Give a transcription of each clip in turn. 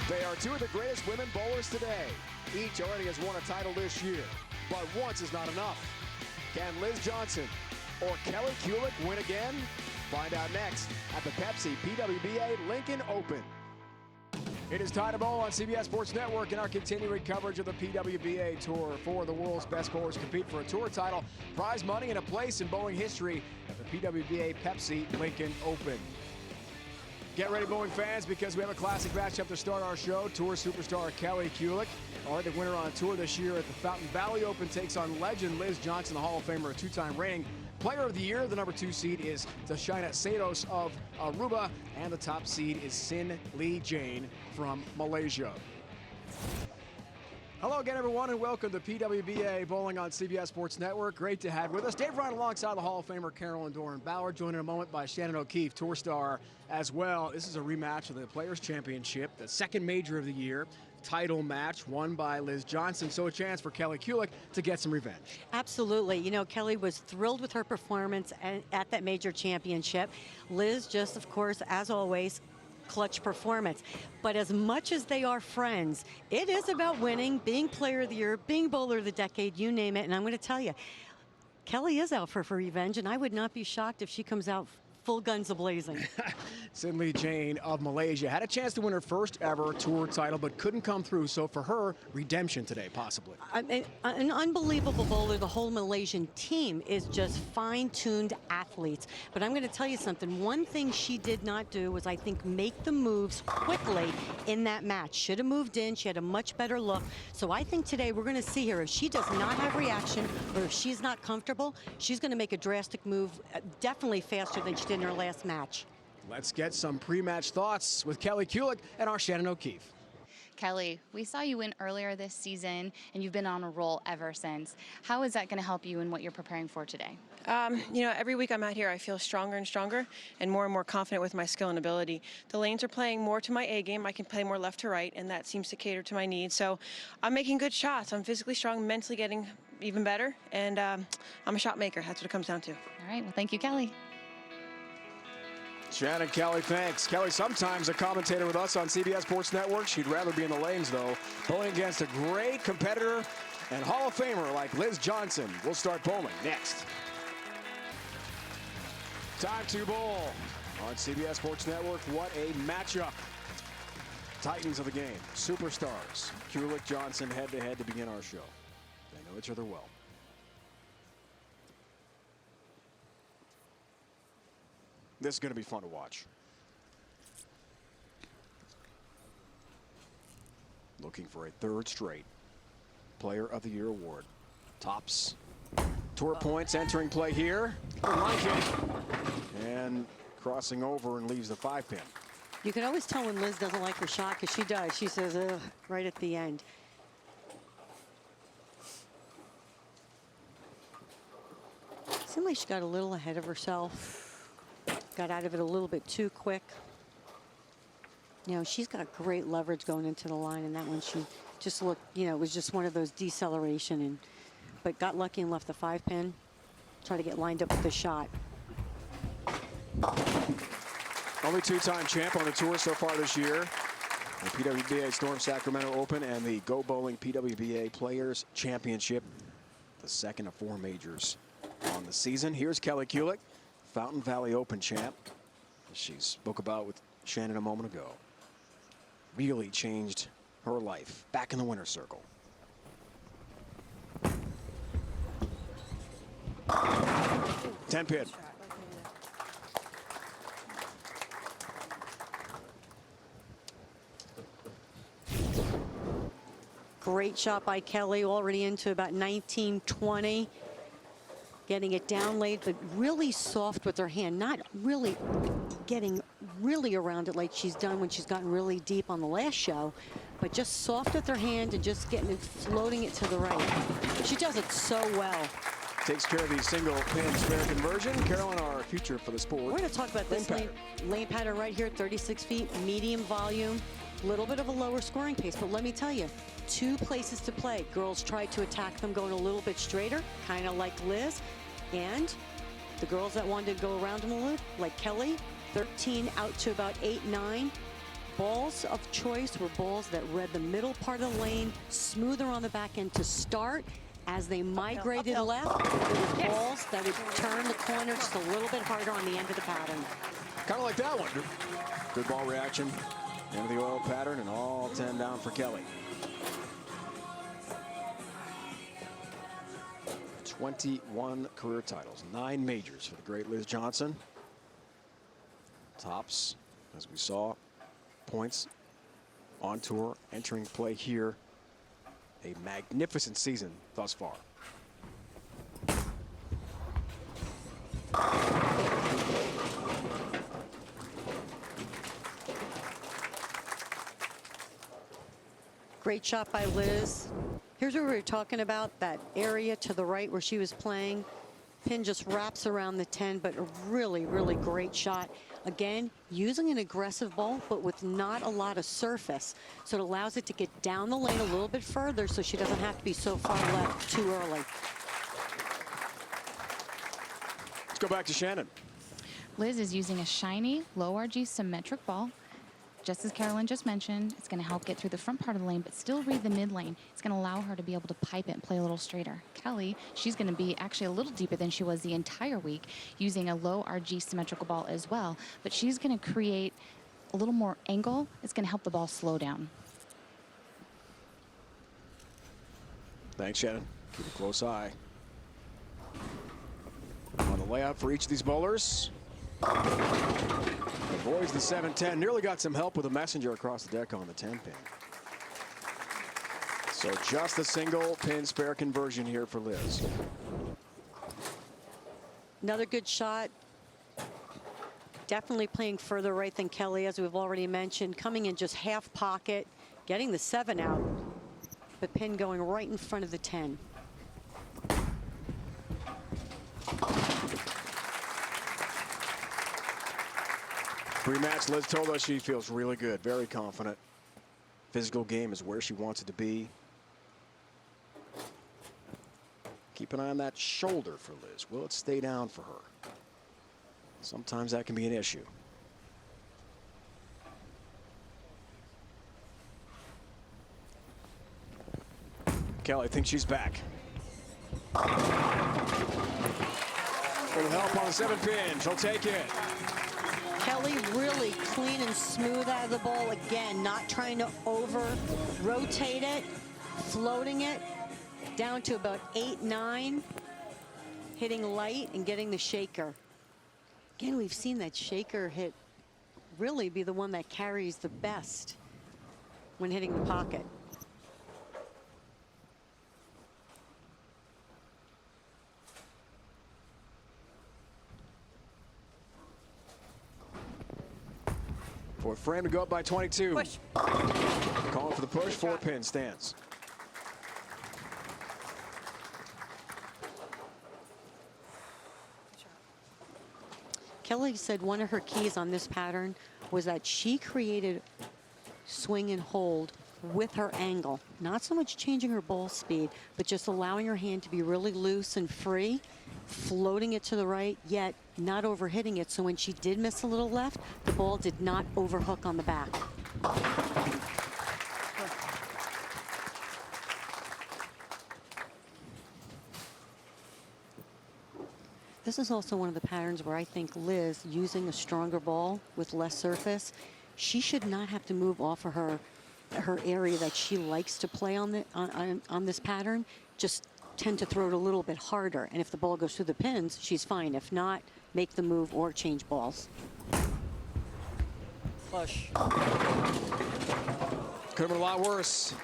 They are two of the greatest women bowlers today. Each already has won a title this year, but once is not enough. Can Liz Johnson or Kelly Kulick win again? Find out next at the Pepsi PWBA Lincoln Open. It is time to bowl on CBS Sports Network in our continuing coverage of the PWBA Tour. Four of the world's best bowlers compete for a tour title, prize money, and a place in bowling history at the PWBA Pepsi Lincoln Open. Get ready, bowling fans, because we have a classic matchup to start our show. Tour superstar Kelly Kulick, the winner on tour this year at the Fountain Valley Open, takes on legend Liz Johnson, the Hall of Famer, a two-time reigning Player of the Year. The number 2 seed is Tashaina Sados of Aruba, and the top seed is Sin Lee Jane from Malaysia. Hello again, everyone, and welcome to PWBA Bowling on CBS Sports Network. Great to have with us Dave Ryan alongside the Hall of Famer Carolyn Doran-Bauer, joined in a moment by Shannon O'Keefe, tour star as well. This is a rematch of the Players' Championship, the second major of the year. Title match won by Liz Johnson, so a chance for Kelly Kulick to get some revenge. Absolutely. You know, Kelly was thrilled with her performance at that major championship. Liz just, of course, as always, clutch performance. But as much as they are friends, it is about winning, being Player of the Year, being Bowler of the Decade, you name it. And I'm going to tell you, Kelly is out for revenge, and I would not be shocked if she comes out full guns a-blazing. Sin Lee Jane of Malaysia had a chance to win her first ever tour title, but couldn't come through. So for her, redemption today, possibly. An unbelievable bowler. The whole Malaysian team is just fine-tuned athletes. But I'm going to tell you something. One thing she did not do was, I think, make the moves quickly in that match. Should have moved in. She had a much better look. So I think today we're going to see her. If she does not have reaction, or if she's not comfortable, she's going to make a drastic move, definitely faster than she did in her last match. Let's get some pre-match thoughts with Kelly Kulick and our Shannon O'Keefe. Kelly, we saw you win earlier this season, and you've been on a roll ever since. How is that going to help you in what you're preparing for today? You know, every week I'm out here, I feel stronger and stronger and more confident with my skill and ability. The lanes are playing more to my A game. I can play more left to right, and that seems to cater to my needs. So I'm making good shots. I'm physically strong, mentally getting even better, and I'm a shot maker. That's what it comes down to. All right. Well, thank you, Kelly. Shannon, Kelly, thanks. Kelly, sometimes a commentator with us on CBS Sports Network. She'd rather be in the lanes, though. Bowling against a great competitor and Hall of Famer like Liz Johnson. We'll start bowling next. Time to bowl on CBS Sports Network. What a matchup. Titans of the game, superstars. Kulick, Johnson, head-to-head to begin our show. They know each other well. This is going to be fun to watch. Looking for a third straight Player of the Year award. Tops tour points entering play here. Line kick. And crossing over and leaves the 5-pin. You can always tell when Liz doesn't like her shot, because she does. She says, ugh, right at the end. Seemed like she got a little ahead of herself. Got out of it a little bit too quick. You know, she's got great leverage going into the line, and that one she just looked, you know, it was just one of those deceleration, but got lucky and left the 5-pin. Try to get lined up with the shot. Only two-time champ on the tour so far this year. The PWBA Storm Sacramento Open and the Go Bowling PWBA Players Championship. The second of 4 majors on the season. Here's Kelly Kulick, Fountain Valley Open champ. She spoke about with Shannon a moment ago. Really changed her life. Back in the winner's circle. Ten-pin. Great shot by Kelly, already into about 19-20. Getting it down late, but really soft with her hand. Not really getting really around it like she's done when she's gotten really deep on the last show, but just soft with her hand and just getting it, floating it to the right. She does it so well. Takes care of the single pin spare conversion. Carolyn, our future for the sport. We're going to talk about this lane pattern right here, 36 feet, medium volume, a little bit of a lower scoring pace, but let me tell you, 2 places to play. Girls tried to attack them going a little bit straighter, kind of like Liz, and the girls that wanted to go around them a little, like Kelly, 13 out to about 8, 9. balls of choice were balls that read the middle part of the lane, smoother on the back end to start. As they migrated left, it was balls that would turn the corner just a little bit harder on the end of the pattern. Kind of like that one. Good ball reaction. End of the oil pattern, and all 10 down for Kelly. 21 career titles, 9 majors for the great Liz Johnson. Tops, as we saw, points on tour, entering play here. A magnificent season thus far. Great shot by Liz. Here's where we were talking about, that area to the right where she was playing. Pin just wraps around the 10, but a really, really great shot. Again, using an aggressive ball, but with not a lot of surface. So it allows it to get down the lane a little bit further so she doesn't have to be so far left too early. Let's go back to Shannon. Liz is using a shiny, low RG symmetric ball. Just as Carolyn just mentioned, it's going to help get through the front part of the lane, but still read the mid lane. It's going to allow her to be able to pipe it and play a little straighter. Kelly, she's going to be actually a little deeper than she was the entire week, using a low RG symmetrical ball as well. But she's going to create a little more angle. It's going to help the ball slow down. Thanks, Shannon. Keep a close eye on the layout for each of these bowlers. Avoids the 7-10. Nearly got some help with a messenger across the deck on the 10 pin. So just a single pin spare conversion here for Liz. Another good shot. Definitely playing further right than Kelly, as we've already mentioned. Coming in just half pocket, getting the 7 out. The pin going right in front of the 10. Pre-match, Liz told us she feels really good, very confident. Physical game is where she wants it to be. Keep an eye on that shoulder for Liz. Will it stay down for her? Sometimes that can be an issue. Kelly thinks she's back. Little help on the 7 pin. She'll take it. Kelly really clean and smooth out of the ball again, not trying to over rotate it, floating it down to about 8-9, hitting light and getting the shaker. Again, we've seen that shaker hit really be the one that carries the best when hitting the pocket. Fourth frame to go up by 22. Push. Calling for the push, 4 pin stance. Kelly said one of her keys on this pattern was that she created swing and hold with her angle. Not so much changing her ball speed, but just allowing her hand to be really loose and free, floating it to the right, yet not overhitting it. So when she did miss a little left, the ball did not overhook on the back. This is also one of the patterns where I think Liz, using a stronger ball with less surface, she should not have to move off of her area that she likes to play on this pattern. Just tend to throw it a little bit harder, and if the ball goes through the pins, she's fine. If not, make the move or change balls. Push. Could have been a lot worse.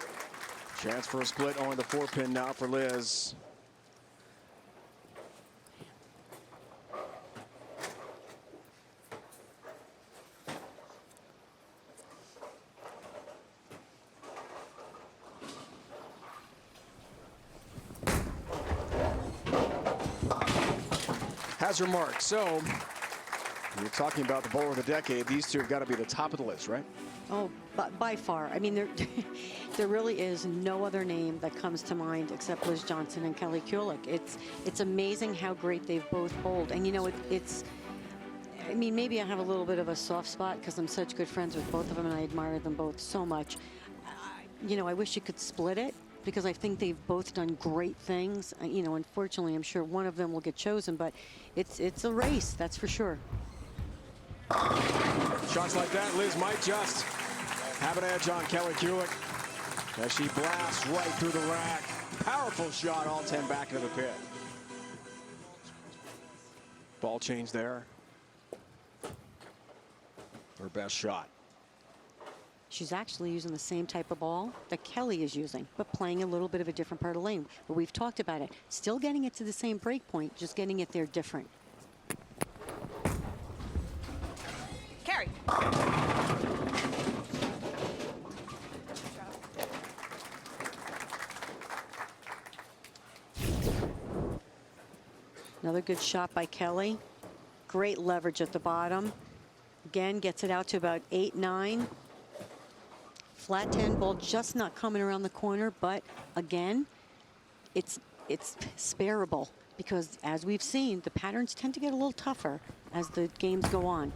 Chance for a split on the 4 pin now for Liz. Has her mark. So you're talking about the bowler of the decade. These two have got to be the top of the list, right? Oh, by far. I mean, there really is no other name that comes to mind except Liz Johnson and Kelly Kulick. It's amazing how great they've both bowled. And you know, it's I mean, maybe I have a little bit of a soft spot because I'm such good friends with both of them and I admire them both so much. You know, I wish you could split it because I think they've both done great things. You know, unfortunately, I'm sure one of them will get chosen, but it's a race, that's for sure. Shots like that, Liz might just have an edge on Kelly Kulick as she blasts right through the rack. Powerful shot, all 10 back into the pit. Ball change there. Her best shot. She's actually using the same type of ball that Kelly is using, but playing a little bit of a different part of the lane. But we've talked about it. Still getting it to the same break point, just getting it there different. Carry. Another good shot by Kelly. Great leverage at the bottom. Again, gets it out to about 8-9. Flat 10 ball just not coming around the corner, but again, it's spareable because as we've seen, the patterns tend to get a little tougher as the games go on.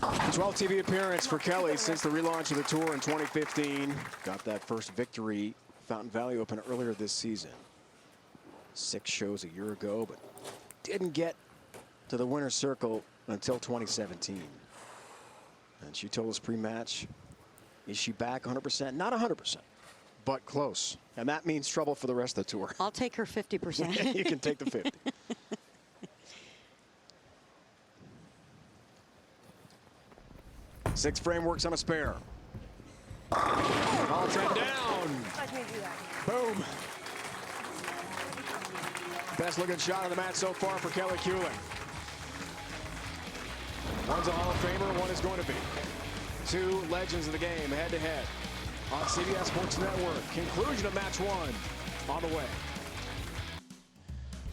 12th TV appearance for Kelly since the relaunch of the tour in 2015. Got that first victory, Fountain Valley Open, earlier this season. 6 shows a year ago, but didn't get to the winner's circle until 2017. And she told us pre-match, is she back 100%? Not 100%, but close. And that means trouble for the rest of the tour. I'll take her 50%. You can take the 50. Six frame works on a spare. All 10 down. Boom. Best looking shot on the mat so far for Kelly Kulick. One's a Hall of Famer, one is going to be. 2 legends of the game head to head on CBS Sports Network. Conclusion of match 1 on the way.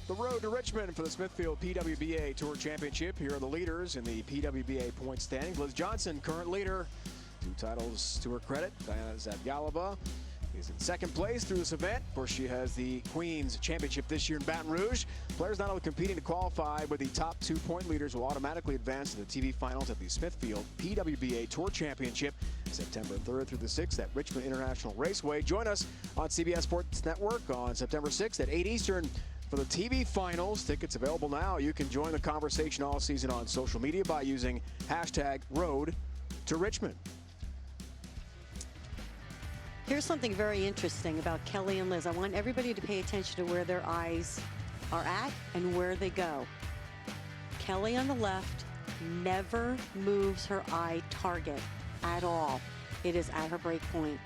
The road to Richmond for the Smithfield PWBA Tour Championship. Here are the leaders in the PWBA point standing. Liz Johnson, current leader. 2 titles to her credit. Diana Zavgalova is in second place through this event. Of course, she has the Queen's Championship this year in Baton Rouge. Players not only competing to qualify, but the top 2 point leaders will automatically advance to the TV finals at the Smithfield PWBA Tour Championship September 3rd through the 6th at Richmond International Raceway. Join us on CBS Sports Network on September 6th at 8 Eastern for the TV finals. Tickets available now. You can join the conversation all season on social media by using #RoadToRichmond. Here's something very interesting about Kelly and Liz. I want everybody to pay attention to where their eyes are at and where they go. Kelly on the left never moves her eye target at all. It is at her break point.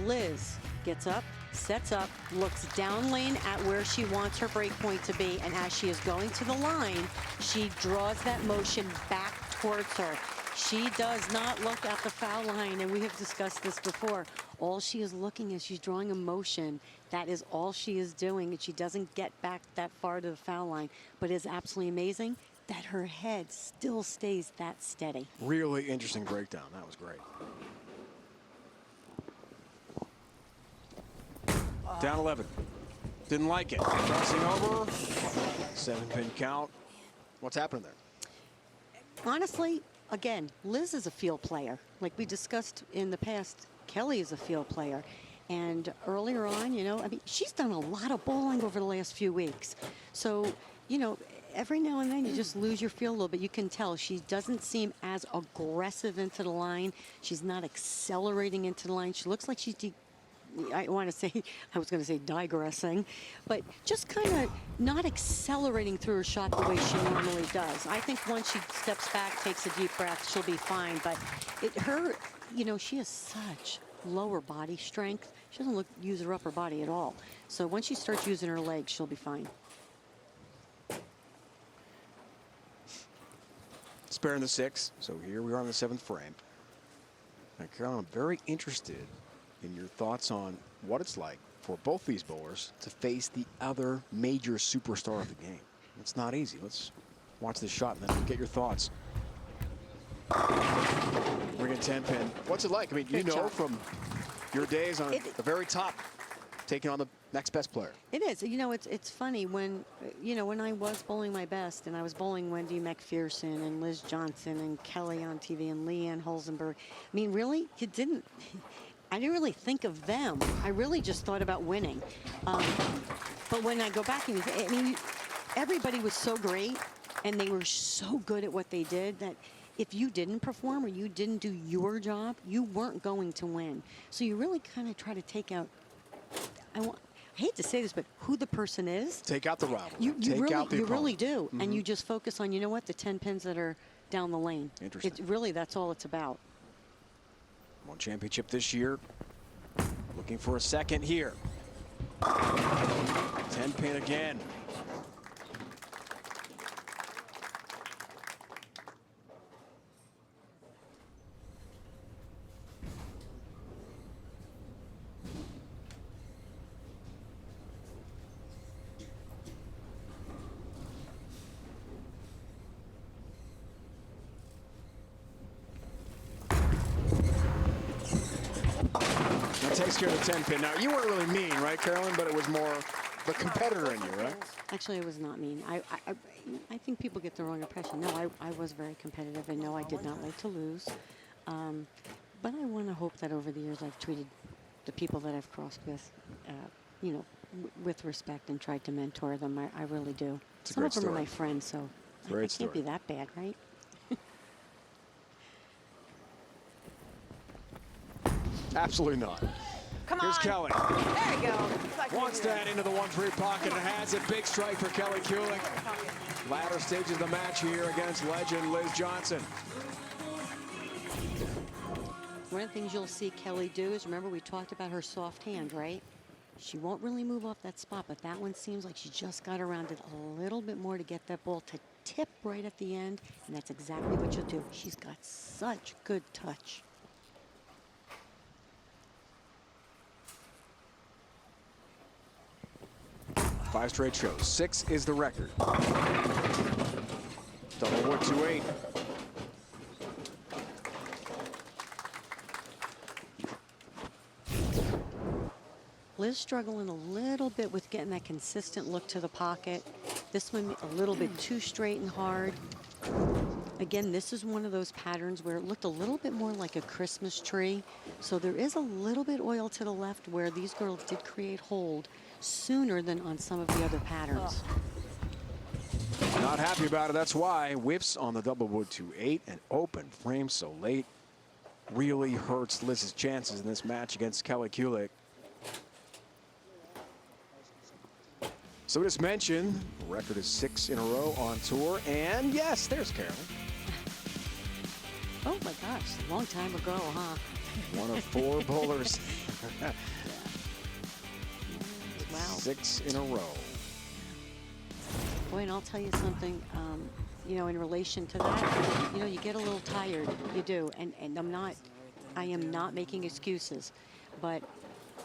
Liz gets up, sets up, looks down lane at where she wants her break point to be, and as she is going to the line, she draws that motion back towards her. She does not look at the foul line, and we have discussed this before. All she is looking is she's drawing a motion. That is all she is doing, and she doesn't get back that far to the foul line. But it's absolutely amazing that her head still stays that steady. Really interesting breakdown. That was great. Down 11. Didn't like it. Crossing over. 7-pin count. What's happening there? Honestly, again, Liz is a field player. Like we discussed in the past, Kelly is a field player. And earlier on, you know, I mean, she's done a lot of bowling over the last few weeks. So, you know, every now and then you just lose your feel a little bit. You can tell she doesn't seem as aggressive into the line. She's not accelerating into the line. She looks like she's I was going to say digressing, but just kind of not accelerating through her shot the way she normally does. I think once she steps back, takes a deep breath, she'll be fine. But you know, she has such lower body strength. She doesn't use her upper body at all. So once she starts using her legs, she'll be fine. Spare in the 6. So here we are on the 7th frame. And Carolyn, I'm very interested in your thoughts on what it's like for both these bowlers to face the other major superstar of the game. It's not easy. Let's watch this shot and then get your thoughts. Bring in 10-pin. What's it like? I mean, you know from your days on the very top taking on the next best player. It is. You know, it's funny when, when I was bowling my best and I was bowling Wendy McPherson and Liz Johnson and Kelly on TV and Leanne Holzenberg. I mean, really, I didn't really think of them. I really just thought about winning. But when I go back and I mean, everybody was so great and they were so good at what they did that if you didn't perform or you didn't do your job, you weren't going to win. So you really kind of try to take out, I hate to say this, but who the person is. Take out the rivalry. You really do. Mm-hmm. And you just focus on, what, the 10 pins that are down the lane. Interesting. Really, that's all it's about. One championship this year. Looking for a second here. 10 pin again. Takes care of the 10 pin. Now, you weren't really mean, right, Carolyn? But it was more the competitor in you, right? Actually, it was not mean. I think people get the wrong impression. No, I was very competitive, and no, I did not like to lose. But I want to hope that over the years I've treated the people that I've crossed with, with respect and tried to mentor them. I really do. Some of them are my friends, so it can't be that bad, right? Absolutely not. Come Here's on. Kelly. There you go. Wants that into the 1-3 pocket and has a big strike for Kelly Kulick. Latter stages of the match here against legend Liz Johnson. One of the things you'll see Kelly do is, remember we talked about her soft hand, right? She won't really move off that spot, but that one seems like she just got around it a little bit more to get that ball to tip right at the end, and that's exactly what she'll do. She's got such good touch. 5 straight shows. 6 is the record. Double wood 2-8. Liz struggling a little bit with getting that consistent look to the pocket. This one a little bit too straight and hard. Again, this is one of those patterns where it looked a little bit more like a Christmas tree. So there is a little bit oil to the left where these girls did create hold sooner than on some of the other patterns. Not happy about it. That's why whiffs on the double wood 2-8 and open frame so late really hurts Liz's chances in this match against Kelly Kulick. So just mentioned, the record is 6 in a row on tour, and yes, there's Carolyn. Oh my gosh, a long time ago, huh? One of 4 bowlers. Wow. 6 in a row. Boy, and I'll tell you something, in relation to that, you get a little tired, you do, and I am not making excuses, but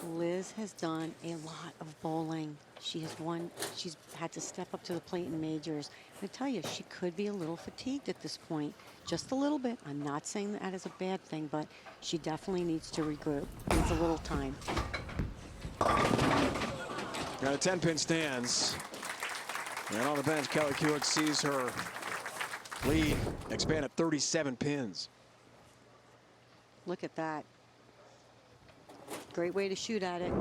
Liz has done a lot of bowling. She has won, she's had to step up to the plate in majors. I tell you, she could be a little fatigued at this point, just a little bit. I'm not saying that is a bad thing, but she definitely needs to regroup. Needs a little time. Now the 10-pin stands. And on the bench, Kelly Kulick sees her lead expand at 37 pins. Look at that. Great way to shoot at it.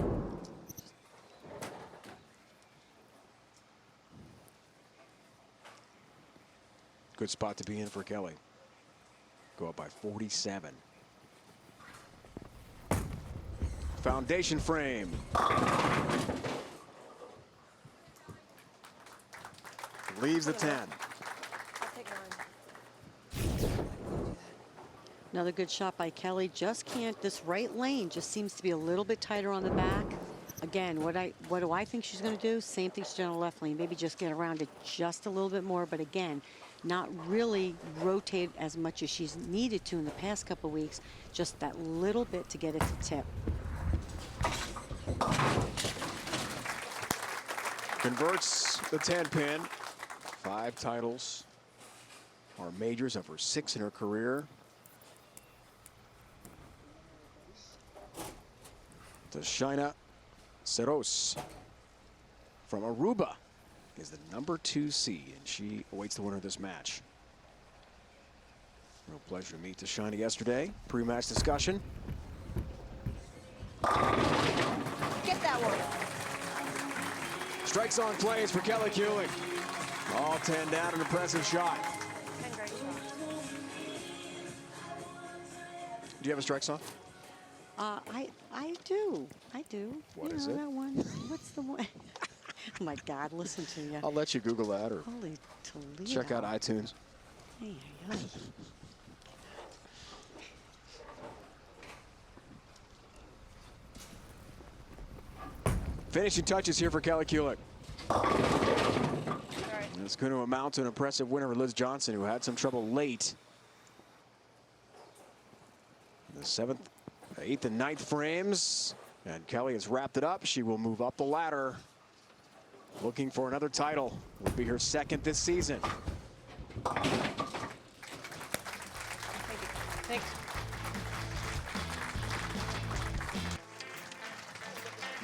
Good spot to be in for Kelly. Go up by 47. Foundation frame. Leaves the 10. I'll take 9. Another good shot by Kelly. Just can't, this right lane just seems to be a little bit tighter on the back. Again, what do I think she's going to do? Same thing she's done on the left lane. Maybe just get around it just a little bit more. But again, not really rotate as much as she's needed to in the past couple of weeks. Just that little bit to get it to tip. Converts the 10-pin. 5 titles are majors of her 6 in her career. To China, Seros from Aruba is the #2 seed, and she awaits the winner of this match. Real pleasure to meet Tashina yesterday. Pre-match discussion. Get that one. Strikes on plays for Kelly Kulick. All 10 down, an impressive shot. 10 great shots. Do you have a strike song? I do. What you is know it? That one. What's the one? Oh my God! Listen to you. I'll let you Google that or Holy Toledo. check out iTunes. Hey, hey, hey. Finishing touches here for Kelly Kulick. All right. And it's going to amount to an impressive winner for Liz Johnson, who had some trouble late. The 7th, 8th, and 9th frames. And Kelly has wrapped it up. She will move up the ladder, looking for another title. Will be her 2nd this season. Thank you. Thanks.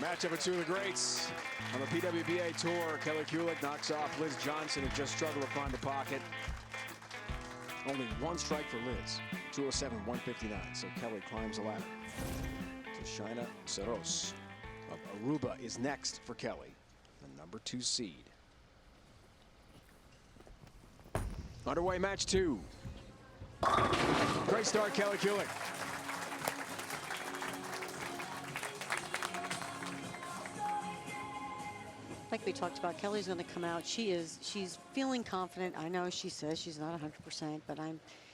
Matchup of 2 of the greats on the PWBA tour. Kelly Kulick knocks off Liz Johnson, who just struggled to find the pocket. Only 1 strike for Liz. 207, 159. So Kelly climbs the ladder. Tashina Seros of Aruba is next for Kelly, the #2 seed. Underway match 2. Great start, Kelly Kulick. Like we talked about, Kelly's going to come out. She's feeling confident. I know she says she's not 100%, but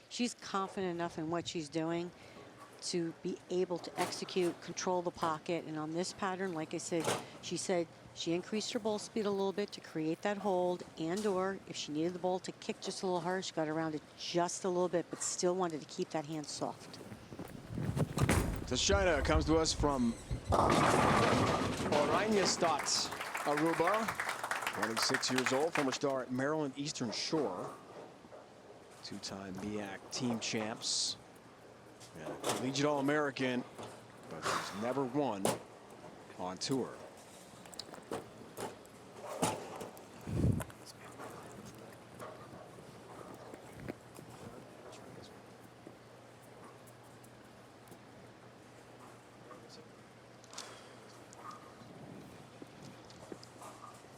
she's confident enough in what she's doing to be able to execute, control the pocket. And on this pattern, like I said, she increased her ball speed a little bit to create that hold, and/or if she needed the ball to kick just a little harder, she got around it just a little bit, but still wanted to keep that hand soft. Tashina comes to us from Oranjestad, Aruba. 26 years old, former star at Maryland Eastern Shore. 2-time MEAC team champs. And a collegiate All-American, but she's never won on tour.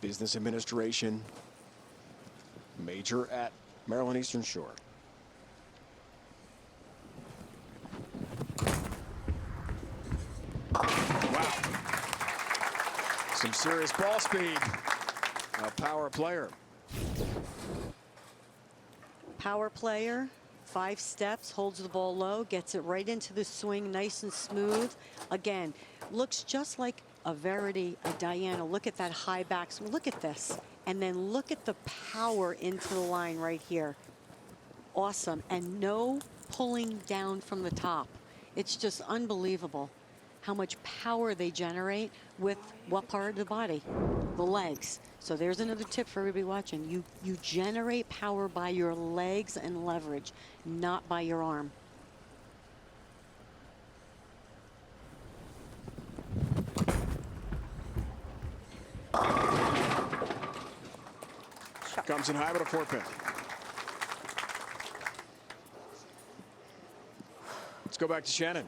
Business Administration major at Maryland Eastern Shore. Wow. Some serious ball speed. A power player. Power player, 5 steps, holds the ball low, gets it right into the swing, nice and smooth. Again, looks just like a Verity, a Diana. Look at that high back. So look at this. And then look at the power into the line right here. Awesome. And no pulling down from the top. It's just unbelievable how much power they generate with what part of the body? The legs. So there's another tip for everybody watching. You generate power by your legs and leverage, not by your arm. Comes in high with a 4-pin. Let's go back to Shannon.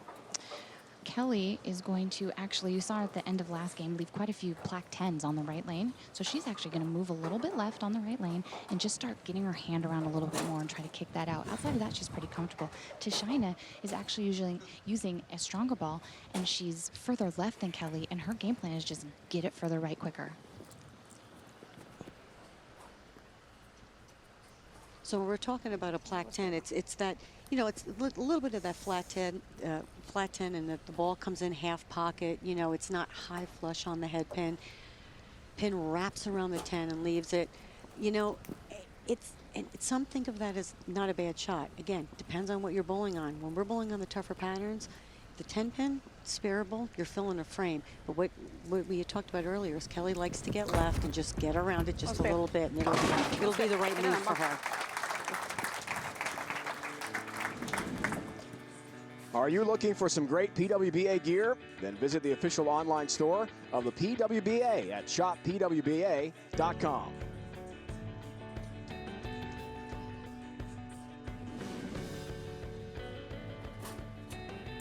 Kelly is going to actually, you saw at the end of last game, leave quite a few plaque 10s on the right lane. So she's actually going to move a little bit left on the right lane and just start getting her hand around a little bit more and try to kick that out. Outside of that, she's pretty comfortable. Tashina is actually usually using a stronger ball, and she's further left than Kelly, and her game plan is just get it further right quicker. So when we're talking about a plaque 10, it's that, you know, it's a little bit of that flat 10, and the ball comes in half pocket. You know, it's not high flush on the head pin. Pin wraps around the 10 and leaves it. You know, some think of that as not a bad shot. Again, depends on what you're bowling on. When we're bowling on the tougher patterns, the 10 pin, spareable, you're filling a frame. But what we had talked about earlier is Kelly likes to get left and just get around it just a little bit, and it'll be the right move for her. Are you looking for some great PWBA gear? Then visit the official online store of the PWBA at shoppwba.com.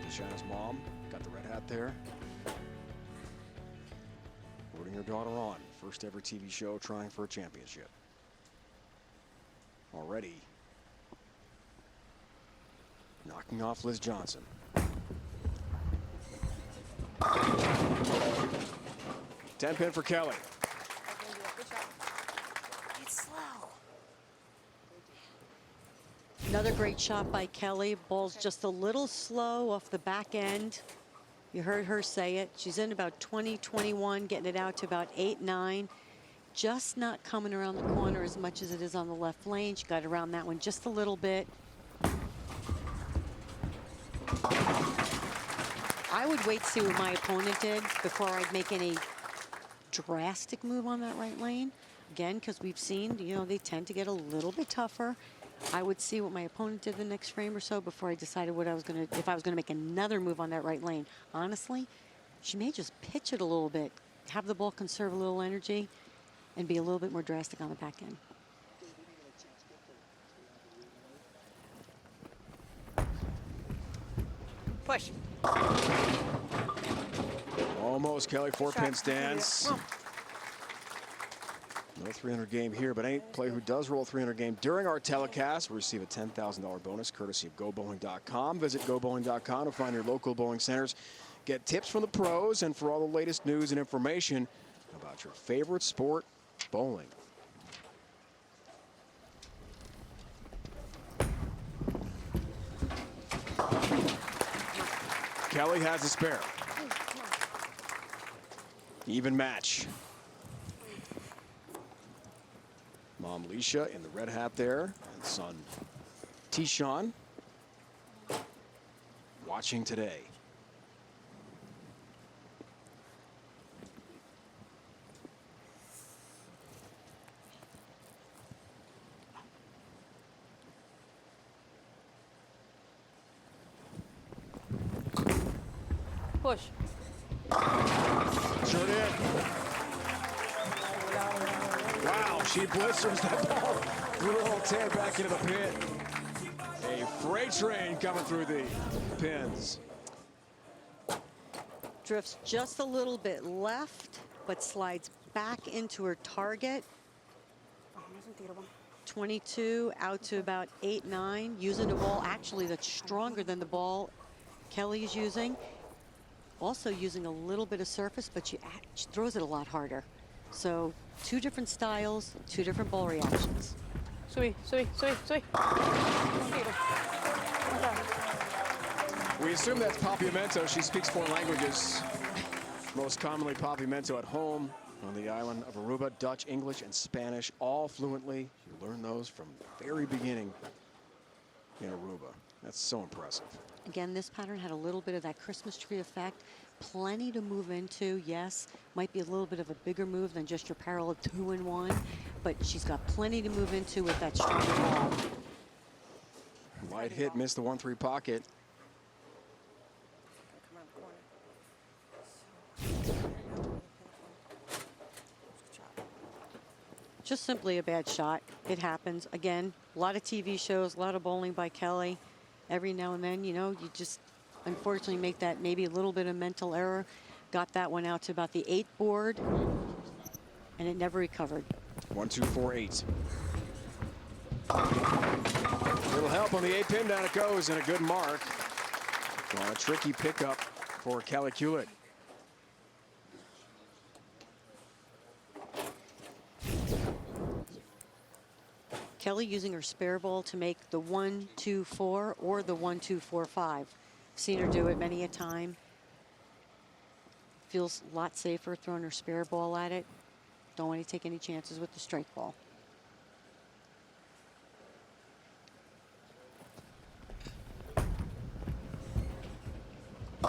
Shanna's mom got the red hat there. Rooting her daughter on. First ever TV show trying for a championship. Already knocking off Liz Johnson. Ten pin for Kelly. It's slow. Another great shot by Kelly. Ball's just a little slow off the back end. You heard her say it. She's in about 20, 21, getting it out to about 8, 9. Just not coming around the corner as much as it is on the left lane. She got around that one just a little bit. I would wait to see what my opponent did before I'd make any drastic move on that right lane. Again, because we've seen, you know, they tend to get a little bit tougher. I would see what my opponent did the next frame or so before I decided what I was going to, if I was going to make another move on that right lane. Honestly, she may just pitch it a little bit, have the ball conserve a little energy, and be a little bit more drastic on the back end. Push. Almost Kelly, 4-pin stance. No 300 game here, but any player who does roll a 300 game during our telecast will receive a $10,000 bonus courtesy of GoBowling.com. Visit GoBowling.com to find your local bowling centers. Get tips from the pros and for all the latest news and information about your favorite sport, bowling. Kelly has a spare. Even match. Mom Leisha in the red hat there, and son Tishan watching today. Push. Sure did. Wow, she blisters that ball through the whole 10 back into the pit. A freight train coming through the pins. Drifts just a little bit left, but slides back into her target. 22 out to about 8, 9, using a ball actually that's stronger than the ball Kelly is using. Also using a little bit of surface, but she throws it a lot harder. So 2 different styles, 2 different ball reactions. Sui. We assume that's Papiamento. She speaks 4 languages. Most commonly Papiamento at home on the island of Aruba. Dutch, English, and Spanish, all fluently. You learn those from the very beginning in Aruba. That's so impressive. Again, this pattern had a little bit of that Christmas tree effect. Plenty to move into, yes. Might be a little bit of a bigger move than just your parallel 2-in-1, but she's got plenty to move into with that stronger ball. Wide hit, missed the 1-3 pocket. Just simply a bad shot. It happens. Again, a lot of TV shows, a lot of bowling by Kelly. Every now and then, you know, you just unfortunately make that maybe a little bit of mental error. Got that one out to about the 8 board, and it never recovered. 1, 2, 4, 8. Little help on the 8-pin, down it goes, and a good mark. Well, a tricky pickup for Kelly Kulik. Kelly using her spare ball to make the 1, 2, 4 or the 1, 2, 4, 5. Seen her do it many a time. Feels a lot safer throwing her spare ball at it. Don't want to take any chances with the straight ball. I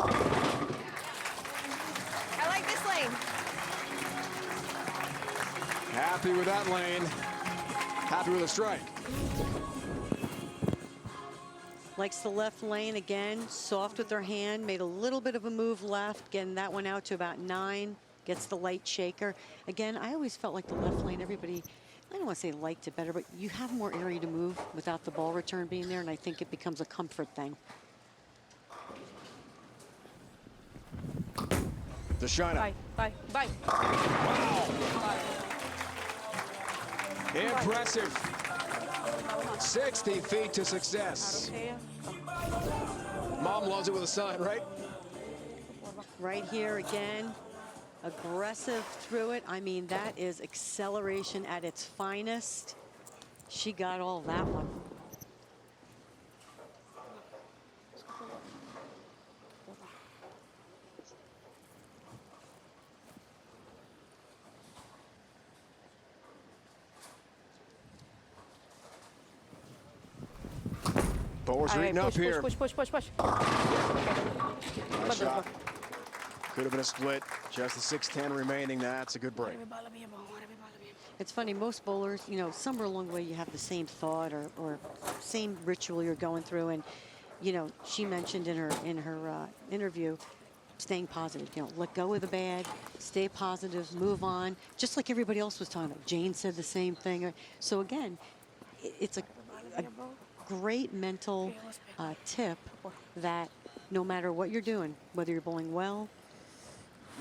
like this lane. Happy with that lane. Happy with a strike. Likes the left lane again, soft with her hand, made a little bit of a move left, getting that one out to about 9, gets the light shaker. Again, I always felt like the left lane, everybody, I don't want to say liked it better, but you have more area to move without the ball return being there, and I think it becomes a comfort thing. Deshaina. Bye. Wow. Impressive. 60 feet to success. Mom loves it with a son, right? Right here again, aggressive through it. I mean, that is acceleration at its finest. She got all that one. Bowler's reading up here. Push. Nice shot. Could have been a split. Just the 6:10 remaining. That's a good break. It's funny, most bowlers, you know, somewhere along the way you have the same thought or same ritual you're going through. And, you know, she mentioned in her interview, staying positive, you know, let go of the bad, stay positive, move on, just like everybody else was talking about. Jane said the same thing. So again, it's a great mental tip that no matter what you're doing, whether you're bowling well,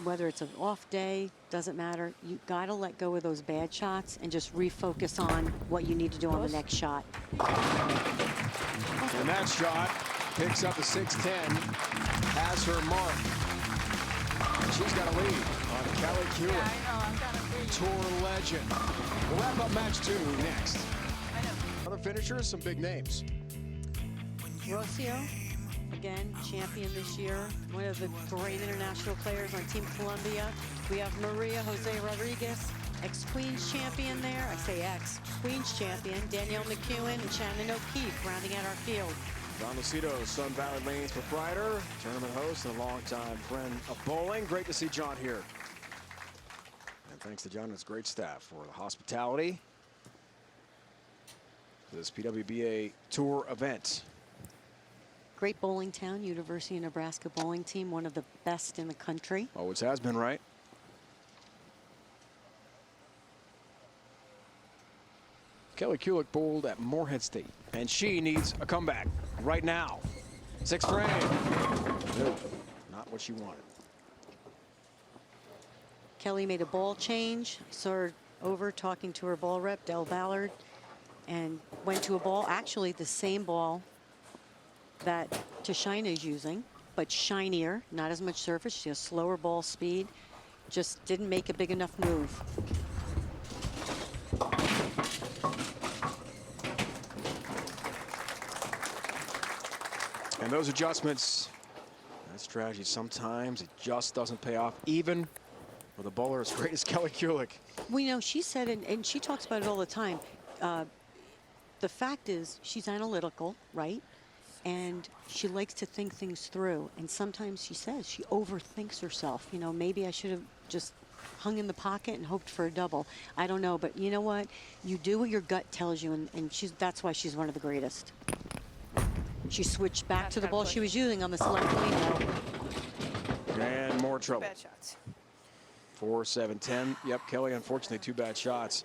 whether it's an off day, doesn't matter. You got to let go of those bad shots and just refocus on what you need to do on the next shot. And that shot picks up the 6:10, has her mark. And she's got a lead on Kelly Kulick. Yeah, I know. I'm kind of free. Tour legend. We'll wrap up match 2 next. Other finishers, some big names. Rocio, again, champion this year. One of the great international players on Team Colombia. We have Maria Jose Rodriguez, ex-Queens champion there. I say ex-Queens champion. Danielle McEwen and Shannon O'Keefe rounding out our field. Don Lucido, Sun Valley Lanes proprietor, tournament host, and a longtime friend of bowling. Great to see John here. And thanks to John and his great staff for the hospitality. This PWBA Tour event. Great bowling town, University of Nebraska bowling team, one of the best in the country. Always has been, right? Kelly Kulick bowled at Morehead State, and she needs a comeback right now. 6th frame. Nope, not what she wanted. Kelly made a ball change, saw her over talking to her ball rep, Del Ballard, and went to a ball, actually the same ball that Deshaina is using, but shinier, not as much surface. She has slower ball speed, just didn't make a big enough move. And those adjustments, that strategy, sometimes it just doesn't pay off, even with a bowler as great as Kelly Kulick. We know she said, and she talks about it all the time, the fact is she's analytical, right? And she likes to think things through. And sometimes she says she overthinks herself. You know, maybe I should have just hung in the pocket and hoped for a double. I don't know, but you know what? You do what your gut tells you, and that's why she's one of the greatest. She switched back to the ball she was using on the select lane. And more trouble. Bad shots. 4, 7, 10. Yep, Kelly, unfortunately, 2 bad shots.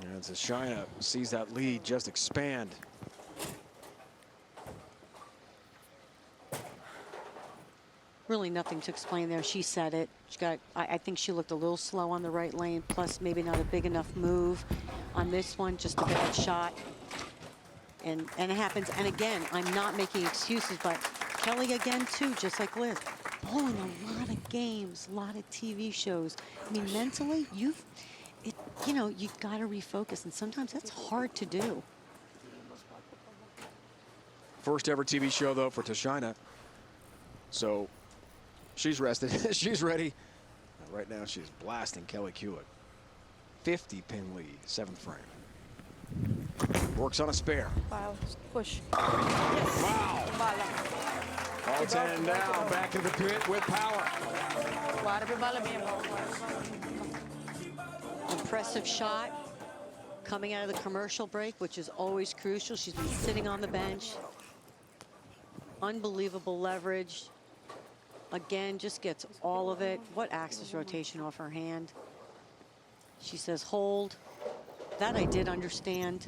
And Deshaina sees that lead just expand. Really nothing to explain there. She said it. She got. I think she looked a little slow on the right lane, plus maybe not a big enough move on this one, just a bad shot. And it happens. And again, I'm not making excuses, but Kelly again, too, just like Liz, bowling a lot of games, a lot of TV shows. I mean, mentally, you got to refocus, and sometimes that's hard to do. First ever TV show, though, for Deshaina. So she's rested. She's ready. Right now, she's blasting Kelly Kulick. 50-pin lead, 7th frame. Works on a spare. Wow. Push. Yes. Wow. Bala. All 10 down, back in the pit with power. Impressive shot. coming out of the commercial break, which is always crucial. She's been sitting on the bench. Unbelievable leverage. Again, just gets all of it. What axis rotation off her hand. She says hold. That I did understand.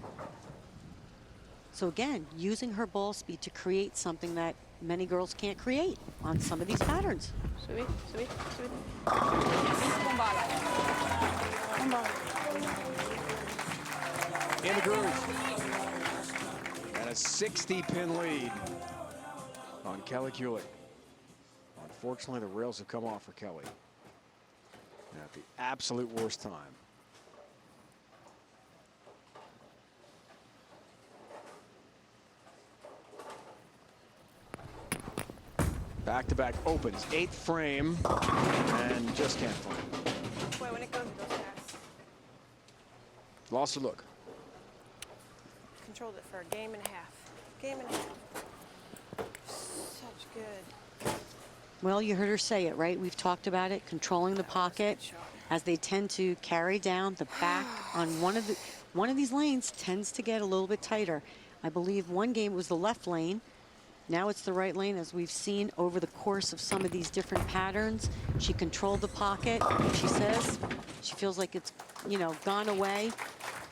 So again, using her ball speed to create something that many girls can't create on some of these patterns. Subir, subir, subir. Con bala. Con bala. In the groove. And a 60-pin lead on Kelly Kulick. Unfortunately, the rails have come off for Kelly. And at the absolute worst time. Back-to-back opens, 8th frame, and just can't find it. Boy, when it goes fast. Lost her look. Controlled it for a game and a half. Game and a half. Such good. Well, you heard her say it, right? We've talked about it, controlling the pocket as they tend to carry down the back on one of these lanes tends to get a little bit tighter. I believe one game was the left lane. Now it's the right lane, as we've seen over the course of some of these different patterns. She controlled the pocket. She says she feels like it's, you know, gone away.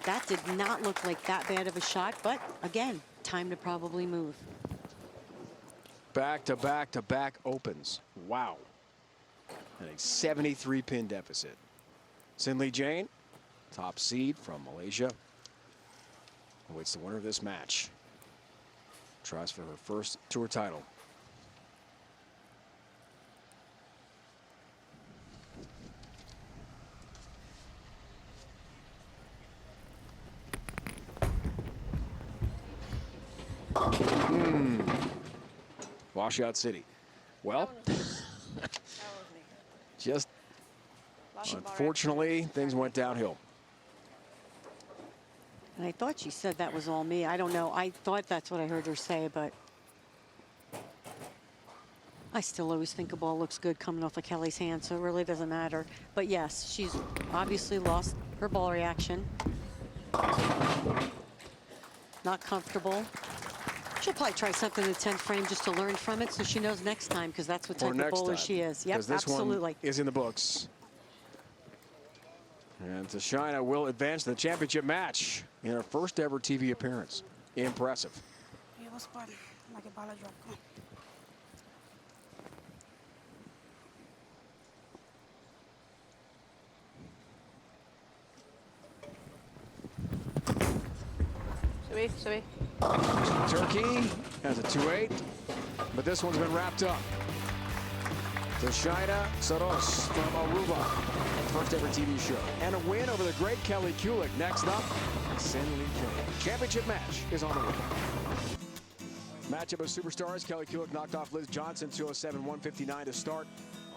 That did not look like that bad of a shot, but again, time to probably move. Back-to-back-to-back opens. Wow. And a 73-pin deficit. Sin Lee Jane, top seed from Malaysia, awaits the winner of this match. Tries for her first tour title. Washout City. Well, just unfortunately, things went downhill. And I thought she said that was all me. I don't know. I thought that's what I heard her say, but I still always think a ball looks good coming off of Kelly's hand, so it really doesn't matter. But yes, she's obviously lost her ball reaction. Not comfortable. She'll probably try something in the 10th frame just to learn from it so she knows next time, because that's what type of bowler she is. Yep, this absolutely. One is in the books. And Tashina will advance to the championship match in her first ever TV appearance. Impressive. It was fun. Like a ball drop. Subir, subir. Turkey has a 2-8, but this one's been wrapped up. Tashina Saros from Aruba, first ever TV show. And a win over the great Kelly Kulick. Next up, Sin Lee Jane. Championship match is on the way. Matchup of superstars. Kelly Kulick knocked off Liz Johnson 207-159 to start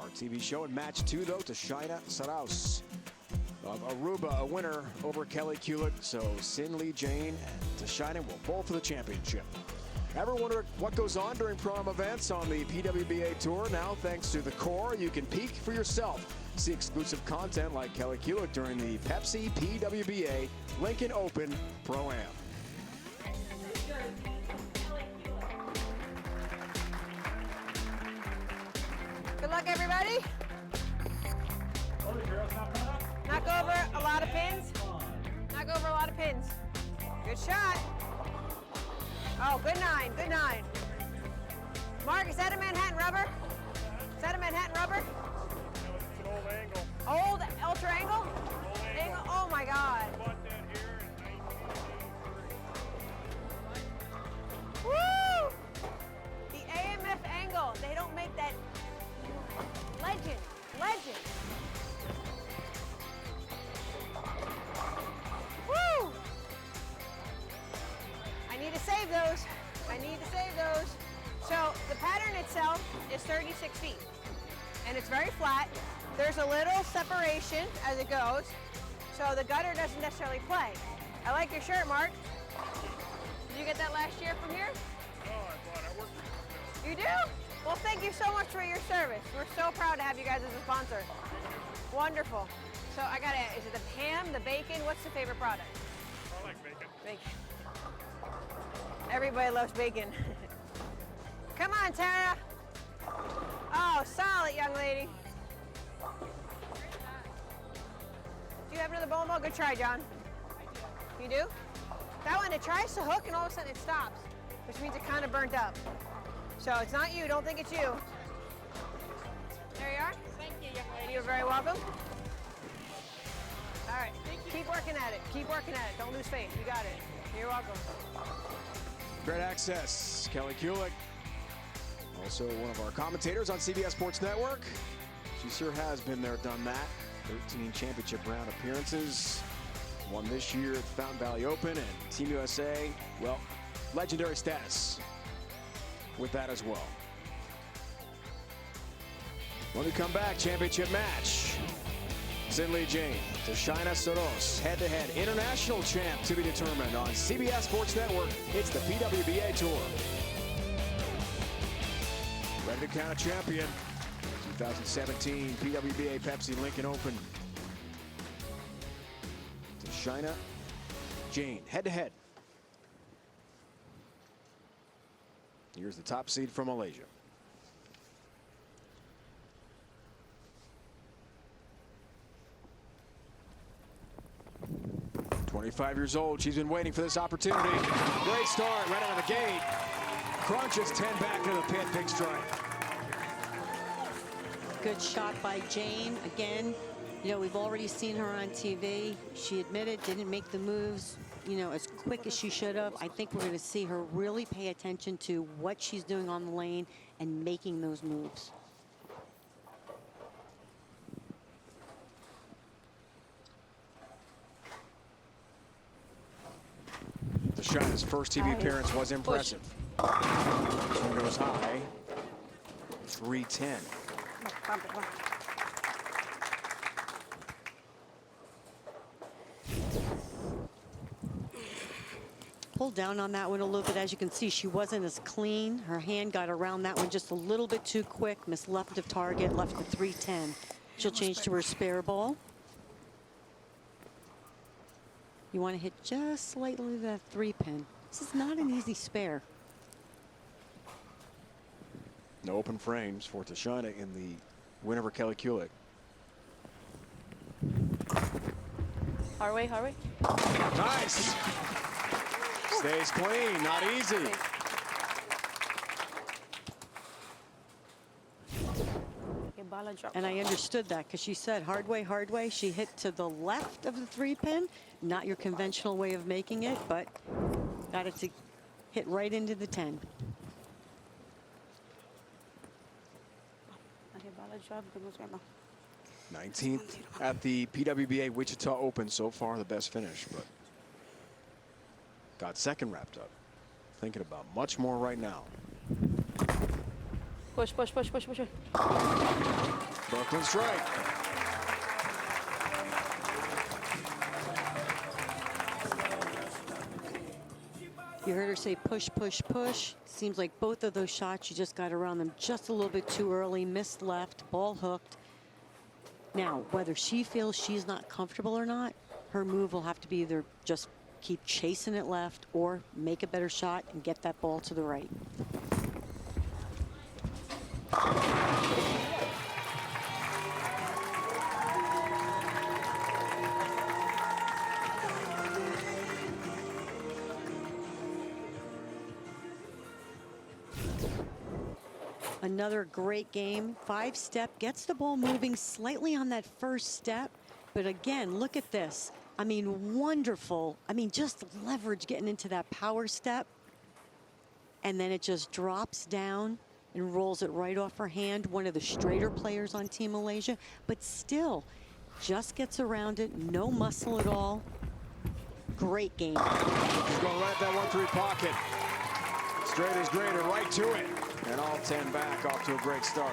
our TV show. In match 2, though, Tashina Saros of Aruba, a winner over Kelly Kulick. So Sin Lee Jane and Tashina will bowl for the championship. Ever wonder what goes on during pro-am events on the PWBA Tour? Now, thanks to the Core, you can peek for yourself. See exclusive content like Kelly Kulick during the Pepsi PWBA Lincoln Open Pro-Am. Good luck, everybody. Knock over a lot of pins. Knock over a lot of pins. Good shot. Oh, good 9, good 9. Mark, is that a Manhattan rubber? Is that a Manhattan rubber? No, it's an old angle. Old ultra angle? Old angle. Oh my God. Bought that here in 1983. Woo! The AMF angle. They don't make that. Legend. Legend. Woo! I need to save those. I need to save those. So the pattern itself is 36 feet. And it's very flat. There's a little separation as it goes. So the gutter doesn't necessarily play. I like your shirt, Mark. Did you get that last year from here? No, I worked for You do? Well, thank you so much for your service. We're so proud to have you guys as a sponsor. Wonderful. So I gotta, is it the ham, the bacon? What's the favorite product? Bacon. Everybody loves bacon. Come on, Tara. Oh, solid, young lady. Do you have another bowling ball? Good try, John. You do? That one, it tries to hook and all of a sudden it stops, which means it kind of burnt up. So it's not you. Don't think it's you. There you are. Thank you, young lady. You're very welcome. All right. Keep working at it. Keep working at it. Don't lose faith. You got it. You're welcome. Great access, Kelly Kulick. Also one of our commentators on CBS Sports Network. She sure has been there, done that. 13 championship round appearances. Won this year at the Fountain Valley Open, and Team USA, well, legendary status with that as well. When we come back, championship match. Sinley Jane to Shaina Soros, head-to-head international champ to be determined on CBS Sports Network. It's the PWBA Tour. Ready to count a champion. 2017 PWBA Pepsi Lincoln Open. To Shaina Jane, head-to-head. Here's the top seed from Malaysia. 25 years old. She's been waiting for this opportunity. Great start right out of the gate. Crunches 10 back to the pit. Big strike. Good shot by Jane. Again, you know, we've already seen her on TV. She admitted didn't make the moves, you know, as quick as she should have. I think we're going to see her really pay attention to what she's doing on the lane and making those moves. Shaina's first TV appearance was impressive. This one goes high. 310. Pulled down on that one a little bit. As you can see, she wasn't as clean. Her hand got around that one just a little bit too quick. Missed left of target, left the 310. She'll change to her spare ball. You want to hit just slightly that 3-pin. This is not an easy spare. No open frames for Shaina in the win over Kelly Kulick. Hard way. Nice. Stays clean, not easy. And I understood that because she said hard way. She hit to the left of the 3-pin. Not your conventional way of making it, but got it to hit right into the 10. 19th at the PWBA Wichita Open so far, the best finish, but got second wrapped up. Thinking about much more right now. Push. Brooklyn strike. You heard her say push. Seems like both of those shots, she just got around them just a little bit too early. Missed left, ball hooked. Now, whether she feels she's not comfortable or not, her move will have to be either just keep chasing it left or make a better shot and get that ball to the right. Another great game. 5-step, gets the ball moving slightly on that first step. But again, look at this. I mean, wonderful. I mean, just leverage getting into that power step. And then it just drops down and rolls it right off her hand. One of the straighter players on Team Malaysia, but still just gets around it. No muscle at all. Great game. She's going right at that 1-3 pocket. Straight as greater, right to it. And all 10 back, off to a great start.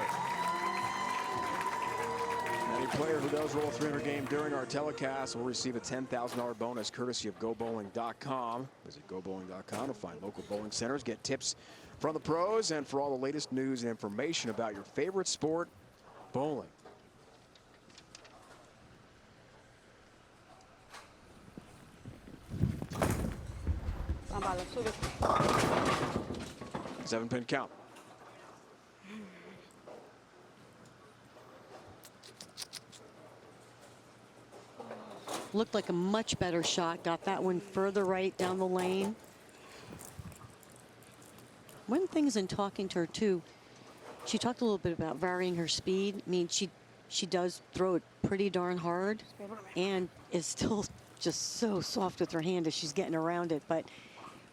Any player who does roll a 300 game during our telecast will receive a $10,000 bonus courtesy of GoBowling.com. Visit GoBowling.com to find local bowling centers, get tips from the pros, and for all the latest news and information about your favorite sport, bowling. bala, sube. 7-pin count. Looked like a much better shot. Got that one further right down the lane. One of the things in talking to her too, she talked a little bit about varying her speed. I mean, she does throw it pretty darn hard and is still just so soft with her hand as she's getting around it. But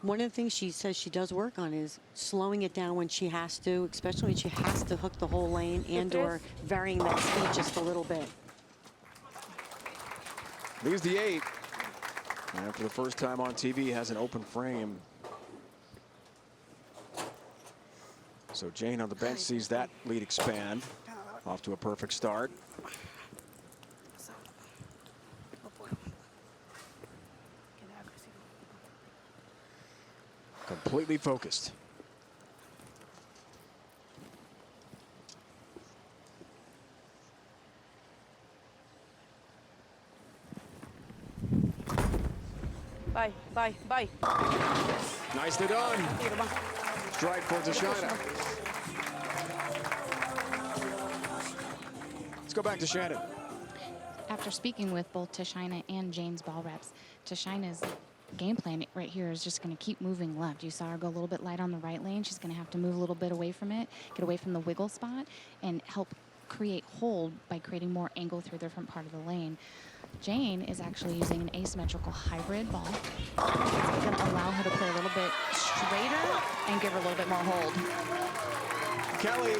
one of the things she says she does work on is slowing it down when she has to, especially when she has to hook the whole lane and or varying that speed just a little bit. Leaves the 8. And for the first time on TV, has an open frame. So Jane on the bench sees that lead expand. Off to a perfect start. Completely focused. Bye, bye, bye. Nicely done. Strike for Tashina. Let's go back to Shannon. After speaking with both Tashina and Jane's ball reps, Tashina's game plan right here is just going to keep moving left. You saw her go a little bit light on the right lane. She's going to have to move a little bit away from it, get away from the wiggle spot, and help create hold by creating more angle through the front part of the lane. Jane is actually using an asymmetrical hybrid ball. It's going to allow her to play a little bit straighter and give her a little bit more hold. Kelly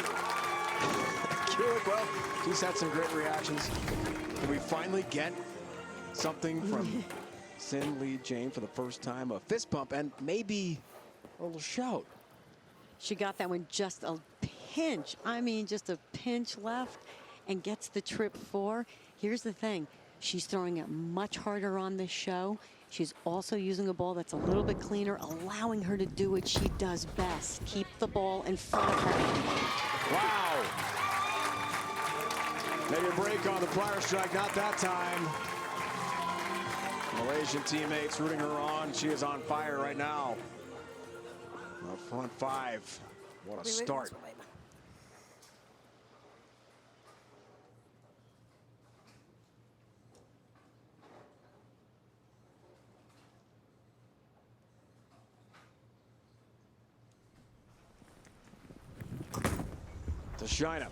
Kulik, well, she's had some great reactions. Can we finally get something from Sin Lee Jane for the first time? A fist bump and maybe a little shout. She got that one just a pinch. I mean, just a pinch left and gets the trip 4. Here's the thing. She's throwing it much harder on this show. She's also using a ball that's a little bit cleaner, allowing her to do what she does best. Keep the ball in front of her. Wow. Maybe a break on the flyer strike, not that time. Malaysian teammates rooting her on. She is on fire right now. The front 5. What a start. Tashina.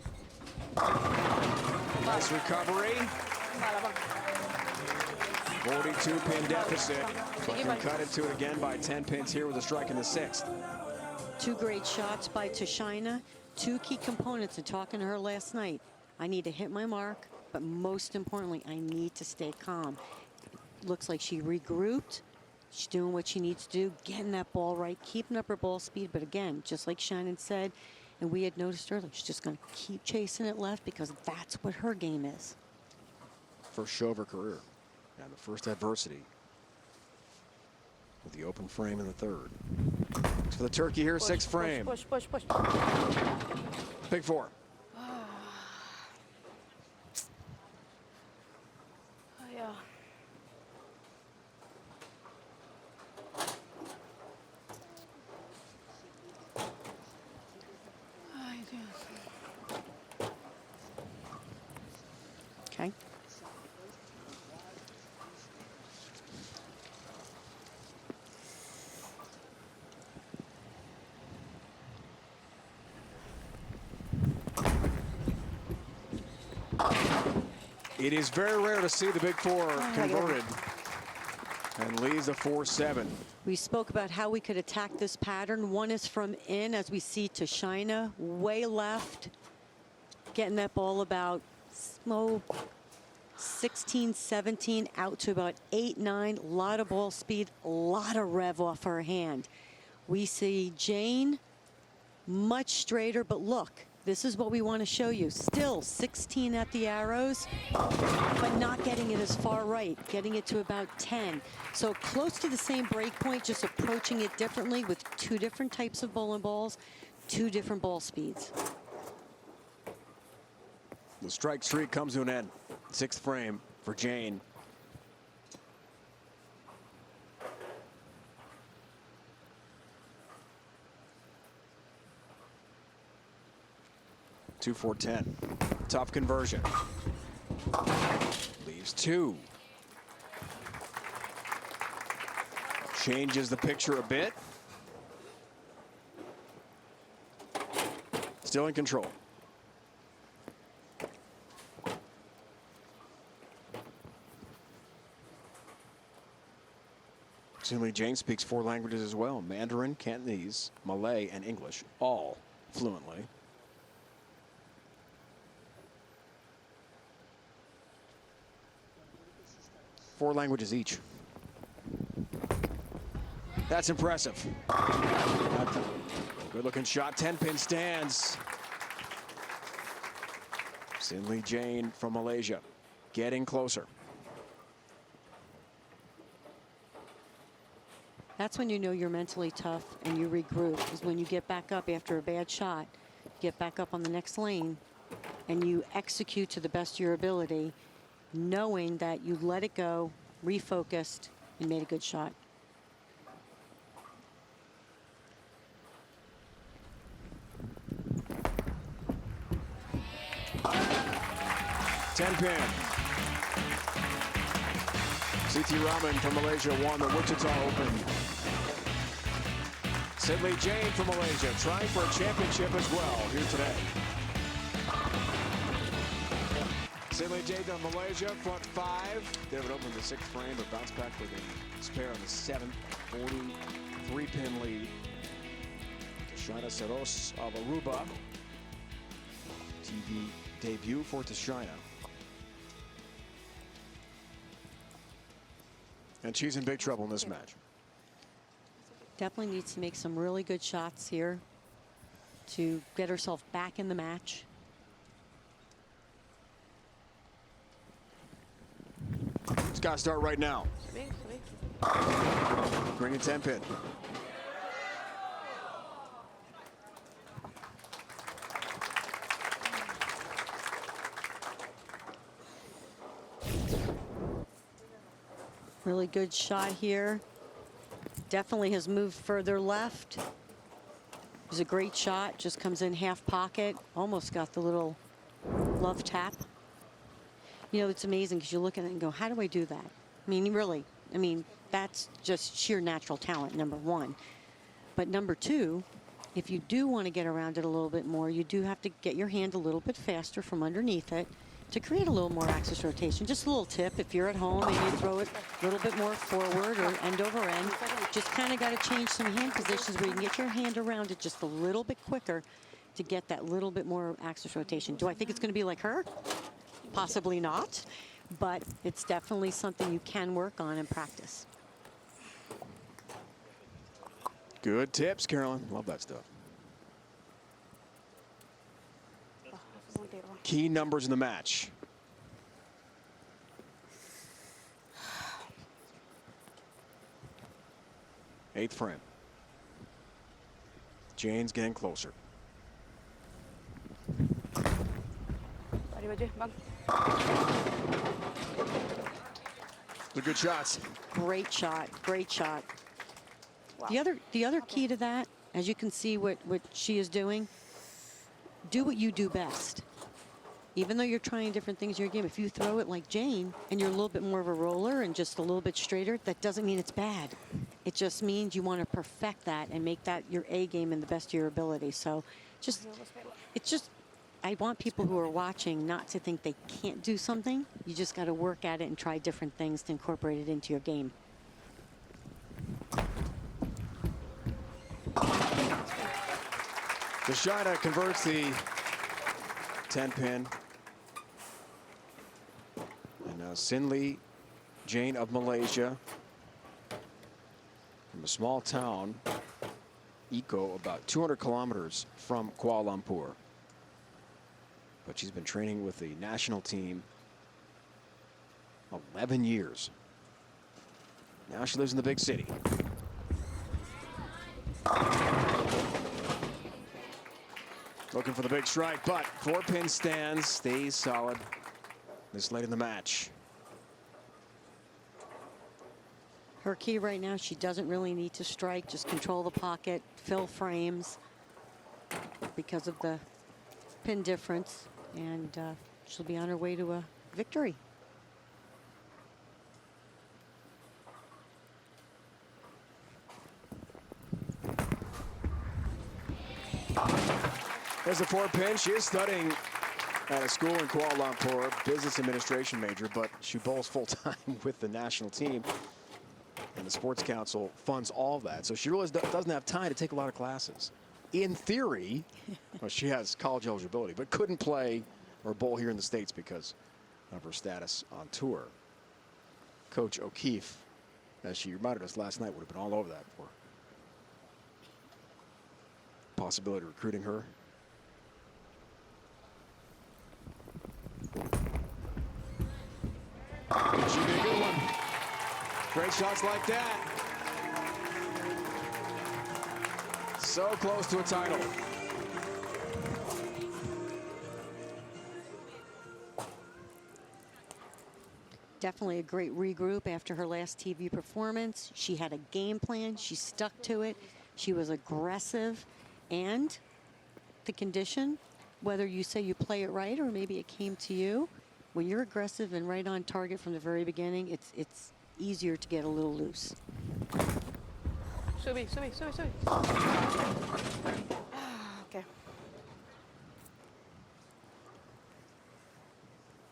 Nice recovery. 42-pin deficit. But can cut into it again by 10 pins here with a strike in the 6th. 2 great shots by Tashina. 2 key components in talking to her last night. I need to hit my mark, but most importantly, I need to stay calm. Looks like she regrouped. She's doing what she needs to do, getting that ball right, keeping up her ball speed. But again, just like Shannon said, and we had noticed earlier, she's just going to keep chasing it left because that's what her game is. First show of her career. And the first adversity with the open frame in the 3rd. Looks for the turkey here, 6th frame. Push, push, push. Big 4. Yeah. Okay. It is very rare to see the big 4 converted. And leaves a 4-7. We spoke about how we could attack this pattern. One is from in, as we see Tashina way left, getting that ball about 16, 17, out to about 8, 9. A lot of ball speed, a lot of rev off her hand. We see Jane much straighter, but look, this is what we want to show you. Still 16 at the arrows, but not getting it as far right, getting it to about 10. So close to the same break point, just approaching it differently with 2 different types of bowling balls, 2 different ball speeds. The strike streak comes to an end. 6th frame for Jane. 2-4-10. Tough conversion. Leaves 2. Changes the picture a bit. Still in control. Sin-Lee Jane speaks 4 languages as well: Mandarin, Cantonese, Malay, and English, all fluently. Four languages each. That's impressive. Good looking shot. 10-pin stands. Sin-Lee Jane from Malaysia getting closer. That's when you know you're mentally tough and you regroup, is when you get back up after a bad shot, get back up on the next lane, and you execute to the best of your ability, knowing that you let it go, refocused, and made a good shot. Ten-pin. CT Raman from Malaysia won the Wichita Open. Sin-Lee Jane from Malaysia trying for a championship as well here today. Sin-Lee Jane from Malaysia, front 5. David opened the 6th frame, but bounced back with a spare on the 7th. 43-pin lead. Tashina Seros of Aruba. TV debut for Tashina. And she's in big trouble in this match. Definitely needs to make some really good shots here to get herself back in the match. It's got to start right now. Bring it 10-pin. Really good shot here. Definitely has moved further left. It was a great shot. Just comes in half pocket. Almost got the little love tap. You know, it's amazing because you look at it and go, how do I do that? I mean, really, I mean, that's just sheer natural talent, number 1. But number 2, if you do want to get around it a little bit more, you do have to get your hand a little bit faster from underneath it to create a little more axis rotation. Just a little tip, if you're at home and you throw it a little bit more forward or end over end, just kind of got to change some hand positions where you can get your hand around it just a little bit quicker to get that little bit more axis rotation. Do I think it's going to be like her? Possibly not, but it's definitely something you can work on and practice. Good tips, Carolyn. Love that stuff. Key numbers in the match. Eighth frame. Jane's getting closer. They're good shots. Great shot, great shot. Wow. The other key to that, as you can see what she is doing, do what you do best. Even though you're trying different things in your game, if you throw it like Jane and you're a little bit more of a roller and just a little bit straighter, that doesn't mean it's bad. It just means you want to perfect that and make that your A game in the best of your ability. So I want people who are watching not to think they can't do something. You just got to work at it and try different things to incorporate it into your game. Tashina converts the 10-pin. And now Sin-Lee Jane of Malaysia, from a small town, Eco, about 200 kilometers from Kuala Lumpur. But she's been training with the national team 11 years. Now she lives in the big city. Looking for the big strike, but 4-pin stands, stays solid this late in the match. Her key right now, she doesn't really need to strike, just control the pocket, fill frames because of the pin difference, and she'll be on her way to a victory. There's a 4-pin. She is studying at a school in Kuala Lumpur, business administration major, but she bowls full-time with the national team. And the Sports Council funds all of that. So she really doesn't have time to take a lot of classes. In theory, well, she has college eligibility, but couldn't play or bowl here in the States because of her status on tour. Coach O'Keefe, as she reminded us last night, would have been all over that for possibility of recruiting her. Should be a good one. Great shots like that. So close to a title. Definitely a great regroup after her last TV performance. She had a game plan. She stuck to it. She was aggressive. And the condition, whether you say you play it right or maybe it came to you, when you're aggressive and right on target from the very beginning, it's easier to get a little loose. Subí, subí, subí, subí. Okay.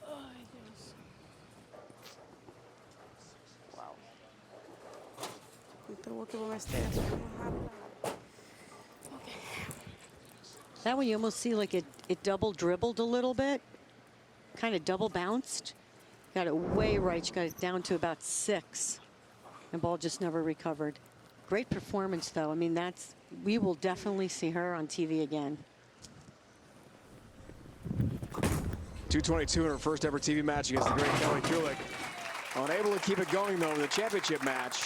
Ay, Dios. Wow. Tengo que poner este. Okay. That one you almost see like it double dribbled a little bit, kind of double bounced. Got it way right. She got it down to about 6. The ball just never recovered. Great performance, though. I mean, we will definitely see her on TV again. 222 in her first ever TV match against the great Kelly Kulick. Unable to keep it going, though, in the championship match.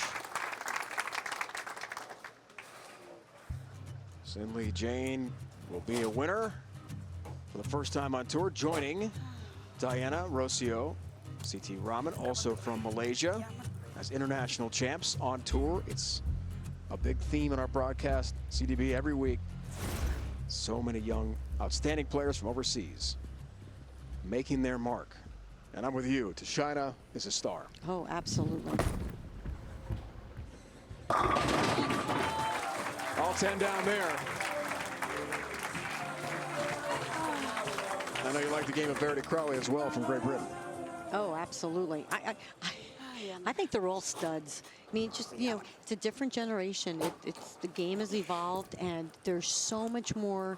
Sin-Lee Jane will be a winner for the first time on tour, joining Diana Rosio, CT Rahman, also from Malaysia, as international champs on tour. It's a big theme in our broadcast, CDB, every week. So many young, outstanding players from overseas making their mark. And I'm with you. Tashina is a star. Oh, absolutely. All 10 down there. I know you like the game of Verity Crowley as well from Great Britain. Oh, absolutely. I think they're all studs. I mean, just, you know, it's a different generation. The game has evolved, and there's so much more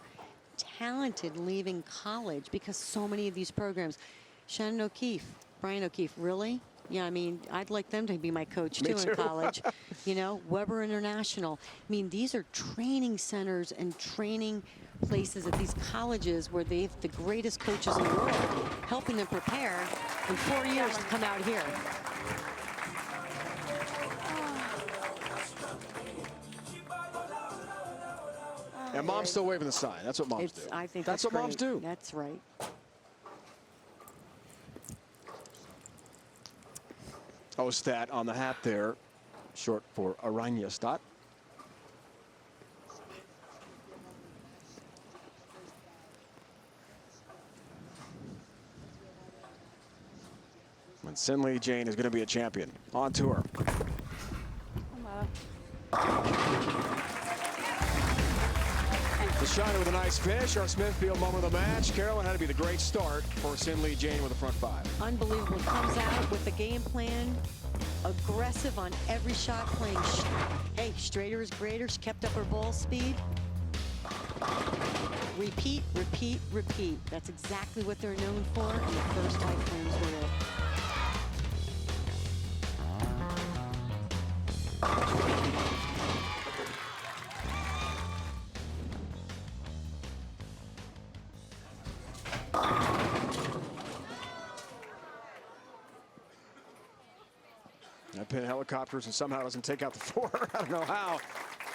talented leaving college because so many of these programs. Shannon O'Keefe, Brian O'Keefe, really? Yeah, I mean, I'd like them to be my coach too in college. You know, Weber International. I mean, these are training centers and training places at these colleges where they have the greatest coaches in the world, helping them prepare in 4 years to come out here. And mom's still waving the sign. That's what moms do. I think that's what moms do. That's right. Ostat on the hat there, short for Aranjestad. And Sin-Lee Jane is going to be a champion on tour. Tashina with a nice finish. Our Smithfield moment of the match. Carolyn had to be the great start for Sin-Lee Jane with the front 5. Unbelievable. Comes out with the game plan. Aggressive on every shot, playing, hey, straighter is greater. She kept up her ball speed. Repeat, repeat, repeat. That's exactly what they're known for, and the first 5 frames were it. That pin helicopters and somehow doesn't take out the 4. I don't know how.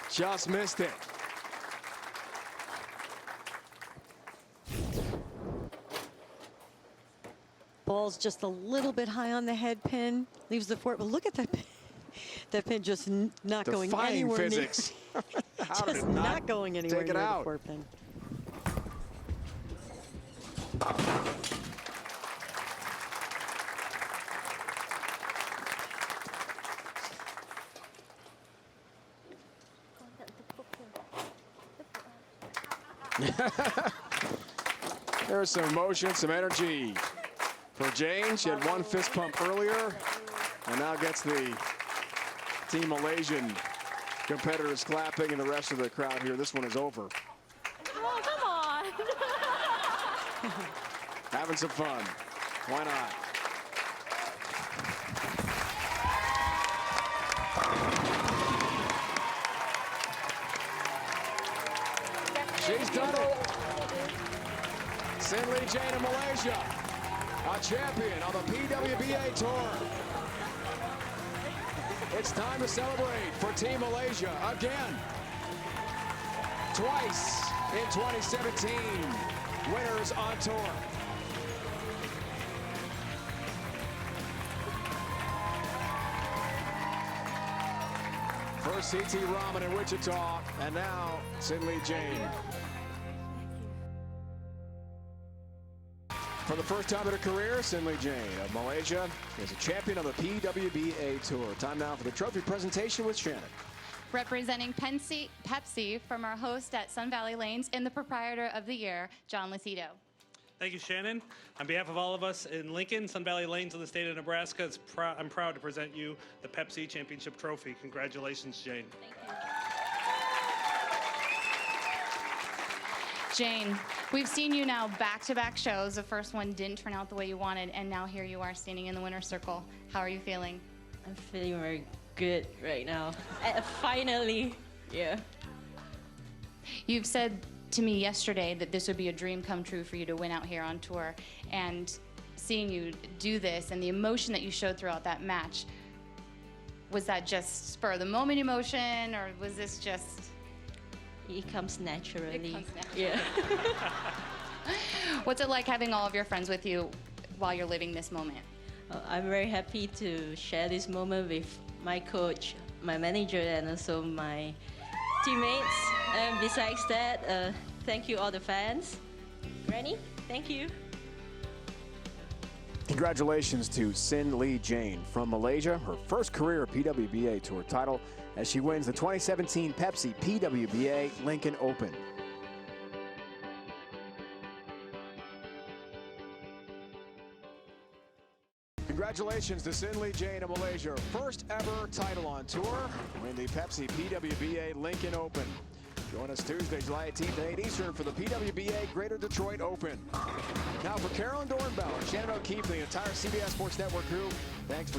Just missed it. Ball's just a little bit high on the head pin. Leaves the 4. But look at that pin. That pin just not going anywhere physics. near. Just not going anywhere take it near out. the 4 pin. There's some emotion, some energy for Jane. She had one fist pump earlier and now gets the Team Malaysian competitors clapping and the rest of the crowd here. This one is over. Oh, come on. Having some fun. Why not? She's done it. Sin Lee Jane of Malaysia, a champion on the PWBA Tour. It's time to celebrate for Team Malaysia again. Twice in 2017, winners on tour. First CT Raman in Wichita, and now Sin Lee Jane. For the first time in her career, Sin Lee Jane of Malaysia is a champion of the PWBA Tour. Time now for the trophy presentation with Shannon. Representing Pepsi from our host at Sun Valley Lanes and the proprietor of the year, John Lucido. Thank you, Shannon. On behalf of all of us in Lincoln, Sun Valley Lanes, in the state of Nebraska, I'm proud to present you the Pepsi Championship Trophy. Congratulations, Jane. Thank you. Jane, we've seen you now back-to-back shows. The first one didn't turn out the way you wanted, and now here you are standing in the winner's circle. How are you feeling? I'm feeling very good right now. Finally, yeah. You've said to me yesterday that this would be a dream come true for you to win out here on tour, and seeing you do this and the emotion that you showed throughout that match, was that just spur of the moment emotion, or was this just... It comes naturally. It comes naturally. Yeah. What's it like having all of your friends with you while you're living this moment? I'm very happy to share this moment with my coach, my manager, and also my teammates. And besides that, thank you all the fans. Granny, thank you. Congratulations to Sin Lee Jane from Malaysia, her first career PWBA Tour title, as she wins the 2017 Pepsi PWBA Lincoln Open. Congratulations to Sin Lee Jane of Malaysia, first ever title on tour, win the Pepsi PWBA Lincoln Open. Join us Tuesday, July 18th at 8 Eastern for the PWBA Greater Detroit Open. Now for Carolyn Dornbauer, Shannon O'Keefe, and the entire CBS Sports Network crew, thanks for